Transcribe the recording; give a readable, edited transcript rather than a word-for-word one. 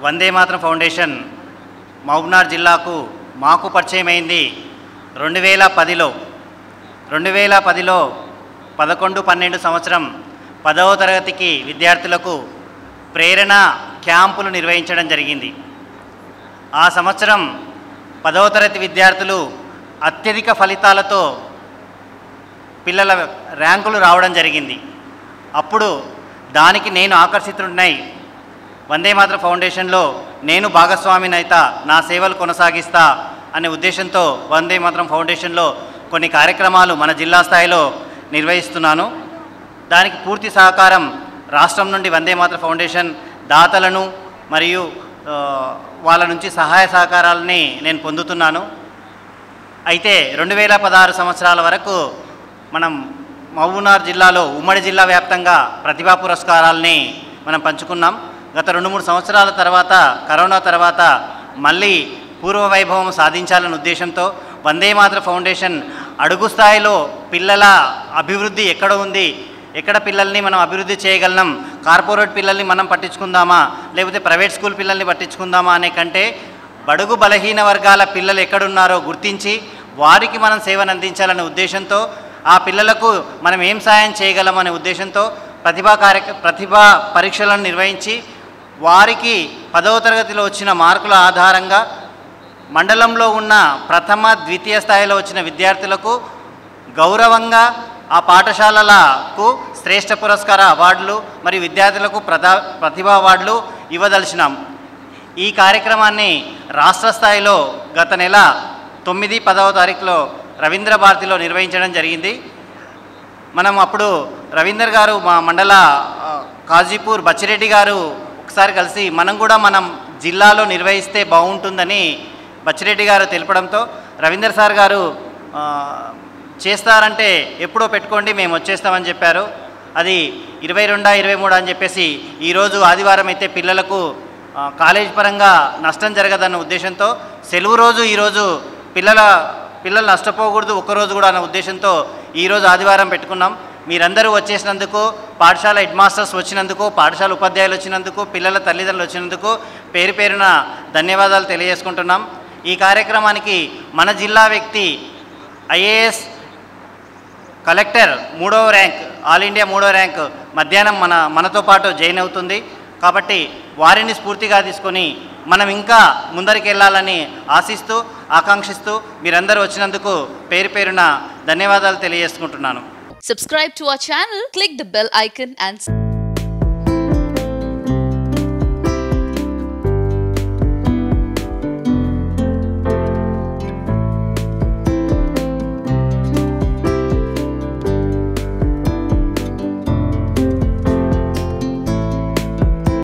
Vande Mataram foundation Mahabubnagar జిల్లాకు మాకు పరిచయమైంది 2010లో 11-12 సంవత్సరం 10వ తరగతికి విద్యార్థులకు ప్రేరణ క్యాంపులు నిర్వహించడం జరిగింది. ఆ సంవత్సరం 10వ తరగతి విద్యార్థులు అత్యధిక ఫలితాలతో పిల్లల ర్యాంకులు రావడం జరిగింది. అప్పుడు దానికి నేను ఆకర్షితుడినై వందే మాతరం ఫౌండేషన్లో నేను భాగస్వామినైతా, నా సేవలు కొనసాగిస్తా అనే ఉద్దేశంతో వందే మాతరం ఫౌండేషన్లో కొన్ని కార్యక్రమాలు మన జిల్లా స్థాయిలో నిర్వహిస్తున్నాను. దానికి పూర్తి సహకారం రాష్ట్రం నుండి వందే మాతరం ఫౌండేషన్ దాతలను మరియు వాళ్ళ నుంచి సహాయ సహకారాలని నేను పొందుతున్నాను. అయితే 2016 సంవత్సరాల వరకు మనం మహబూబ్నగర్ జిల్లాలో ఉమ్మడి జిల్లా వ్యాప్తంగా ప్రతిభా పురస్కారాలని మనం పంచుకున్నాం. గత 2-3 సంవత్సరాల తర్వాత కరోనా తర్వాత మళ్ళీ పూర్వ వైభవం సాధించాలనే ఉద్దేశంతో వందే మాతరం ఫౌండేషన్ అడుగు స్థాయిలో పిల్లల అభివృద్ధి ఎక్కడ ఉంది, ఎక్కడ పిల్లల్ని మనం అభివృద్ధి చేయగలం, కార్పొరేట్ పిల్లల్ని మనం పట్టించుకుందామా లేకపోతే ప్రైవేట్ స్కూల్ పిల్లల్ని పట్టించుకుందామా అనే కంటే బడుగు బలహీన వర్గాల పిల్లలు ఎక్కడున్నారో గుర్తించి వారికి మనం సేవను అందించాలనే ఉద్దేశంతో, ఆ పిల్లలకు మనం ఏం సాయం చేయగలం అనే ఉద్దేశంతో ప్రతిభా పరీక్షలను నిర్వహించి వారికి 10వ తరగతిలో వచ్చిన మార్కుల ఆధారంగా మండలంలో ఉన్న ప్రథమ ద్వితీయ స్థాయిలో వచ్చిన విద్యార్థులకు గౌరవంగా ఆ పాఠశాలలకు శ్రేష్ఠ పురస్కార అవార్డులు మరియు విద్యార్థులకు ప్రతిభా అవార్డులు ఇవ్వదలిచినాం. ఈ కార్యక్రమాన్ని రాష్ట్ర స్థాయిలో గత నెల 9-10వ తారీఖులో రవీంద్ర భారతిలో నిర్వహించడం జరిగింది. మనం అప్పుడు రవీందర్ గారు మా మండల కాజీపూర్ బచ్చిరెడ్డి గారు ఒకసారి కలిసి మనం కూడా మనం జిల్లాలో నిర్వహిస్తే బాగుంటుందని బచ్చిరెడ్డి గారు తెలపడంతో రవీందర్ సార్ గారు చేస్తారంటే ఎప్పుడో పెట్టుకోండి మేము వచ్చేస్తామని చెప్పారు. అది 22-23 అని చెప్పేసి ఈరోజు ఆదివారం అయితే పిల్లలకు కాలేజ్ పరంగా నష్టం జరగదన్న ఉద్దేశంతో సెలవు రోజు ఈరోజు పిల్లలు నష్టపోకూడదు ఒక్కరోజు కూడా అన్న ఉద్దేశంతో ఈరోజు ఆదివారం పెట్టుకున్నాం. మీరందరూ వచ్చేసినందుకు, పాఠశాల హెడ్ మాస్టర్స్ వచ్చినందుకు, పాఠశాల ఉపాధ్యాయులు వచ్చినందుకు, పిల్లల తల్లిదండ్రులు వచ్చినందుకు పేరు పేరున ధన్యవాదాలు తెలియజేసుకుంటున్నాం. ఈ కార్యక్రమానికి మన జిల్లా వ్యక్తి ఐఏఎస్ కలెక్టర్ 3వ ర్యాంక్, ఆల్ ఇండియా 3వ ర్యాంక్ మధ్యాహ్నం మనతో పాటు జాయిన్ అవుతుంది. కాబట్టి వారిని స్ఫూర్తిగా తీసుకొని మనం ఇంకా ముందరికి వెళ్ళాలని ఆశిస్తూ ఆకాంక్షిస్తూ మీరందరూ వచ్చినందుకు పేరు పేరున ధన్యవాదాలు తెలియజేసుకుంటున్నాను. Subscribe to our channel, click the bell icon and